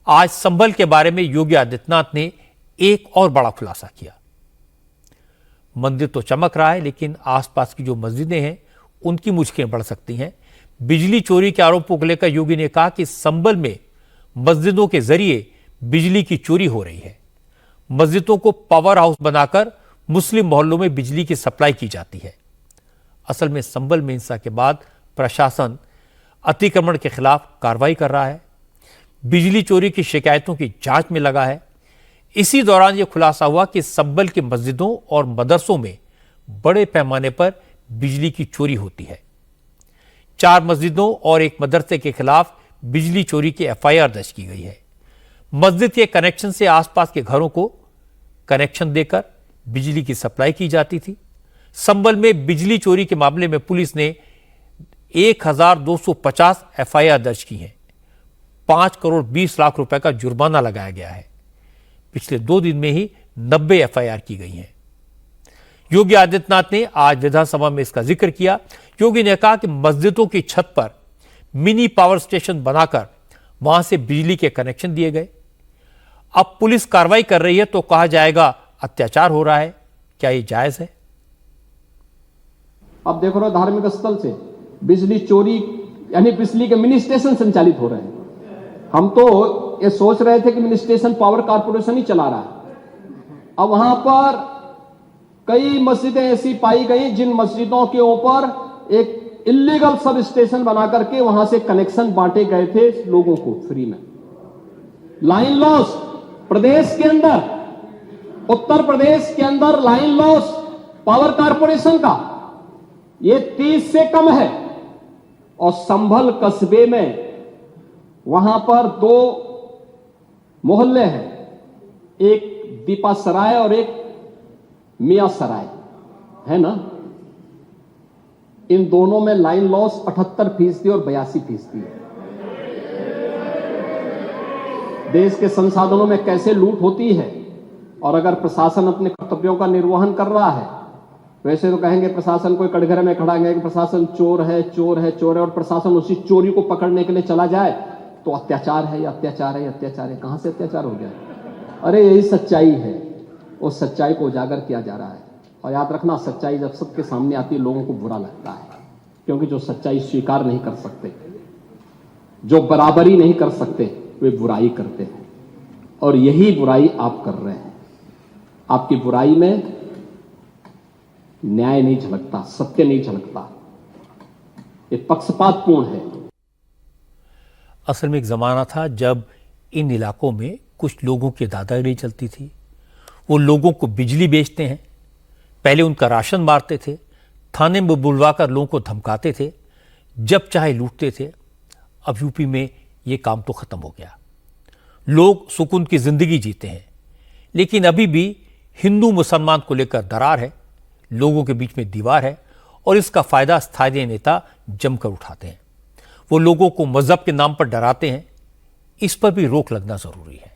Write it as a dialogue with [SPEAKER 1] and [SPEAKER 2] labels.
[SPEAKER 1] आज संभल के बारे में योगी आदित्यनाथ ने एक और बड़ा खुलासा किया। मंदिर तो चमक रहा है, लेकिन आसपास की जो मस्जिदें हैं उनकी मुश्किलें बढ़ सकती हैं। बिजली चोरी के आरोपों को लेकर योगी ने कहा कि संभल में मस्जिदों के जरिए बिजली की चोरी हो रही है। मस्जिदों को पावर हाउस बनाकर मुस्लिम मोहल्लों में बिजली की सप्लाई की जाती है। असल में संभल में हिंसा के बाद प्रशासन अतिक्रमण के खिलाफ कार्रवाई कर रहा है, बिजली चोरी की शिकायतों की जांच में लगा है। इसी दौरान यह खुलासा हुआ कि संभल के मस्जिदों और मदरसों में बड़े पैमाने पर बिजली की चोरी होती है। 4 मस्जिदों और एक मदरसे के खिलाफ बिजली चोरी की एफआईआर दर्ज की गई है। मस्जिद के कनेक्शन से आसपास के घरों को कनेक्शन देकर बिजली की सप्लाई की जाती थी। संभल में बिजली चोरी के मामले में पुलिस ने 1250 एफआईआर दर्ज की हैं। 5 करोड़ 20 लाख रुपए का जुर्माना लगाया गया है। पिछले 2 दिन में ही 90 एफआईआर की गई हैं। योगी आदित्यनाथ ने आज विधानसभा में इसका जिक्र किया। योगी ने कहा कि मस्जिदों की छत पर मिनी पावर स्टेशन बनाकर वहां से बिजली के कनेक्शन दिए गए। अब पुलिस कार्रवाई कर रही है तो कहा जाएगा अत्याचार हो रहा है। क्या यह जायज है?
[SPEAKER 2] अब देख रहे हो धार्मिक स्थल से बिजली चोरी यानी बिजली के मिनी स्टेशन संचालित हो रहे हैं। हम तो ये सोच रहे थे कि मिनी स्टेशन पावर कारपोरेशन ही चला रहा है। अब वहां पर कई मस्जिदें ऐसी पाई गई जिन मस्जिदों के ऊपर एक इलीगल सब स्टेशन बना करके वहां से कनेक्शन बांटे गए थे लोगों को फ्री में। लाइन लॉस प्रदेश के अंदर, उत्तर प्रदेश के अंदर लाइन लॉस पावर कारपोरेशन का ये 30 से कम है। और संभल कस्बे में वहां पर 2 मोहल्ले हैं, एक दीपा सराय और एक मियां सराय है ना। इन दोनों में लाइन लॉस 78% और 82% है। देश के संसाधनों में कैसे लूट होती है। और अगर प्रशासन अपने कर्तव्यों का निर्वहन कर रहा है, वैसे तो कहेंगे प्रशासन कोई कटघरे में खड़ा है कि प्रशासन चोर है चोर है चोर है, और प्रशासन उसी चोरी को पकड़ने के लिए चला जाए तो अत्याचार है, अत्याचार है, अत्याचार है। कहां से अत्याचार हो गया? अरे यही सच्चाई है। उस सच्चाई को उजागर किया जा रहा है। और याद रखना, सच्चाई जब सबके सामने आती है लोगों को बुरा लगता है, क्योंकि जो सच्चाई स्वीकार नहीं कर सकते, जो बराबरी नहीं कर सकते, वे बुराई करते हैं। और यही बुराई आप कर रहे हैं। आपकी बुराई में न्याय नहीं झलकता, सत्य नहीं झलकता, ये पक्षपातपूर्ण है।
[SPEAKER 1] असल में एक जमाना था जब इन इलाकों में कुछ लोगों की दादागिरी चलती थी। वो लोगों को बिजली बेचते हैं, पहले उनका राशन मारते थे, थाने में बुलवाकर लोगों को धमकाते थे, जब चाहे लूटते थे। अब यूपी में ये काम तो खत्म हो गया। लोग सुकून की जिंदगी जीते हैं, लेकिन अभी भी हिंदू मुसलमान को लेकर दरार है, लोगों के बीच में दीवार है, और इसका फायदा स्थानीय नेता जमकर उठाते हैं। वो लोगों को मजहब के नाम पर डराते हैं। इस पर भी रोक लगना जरूरी है।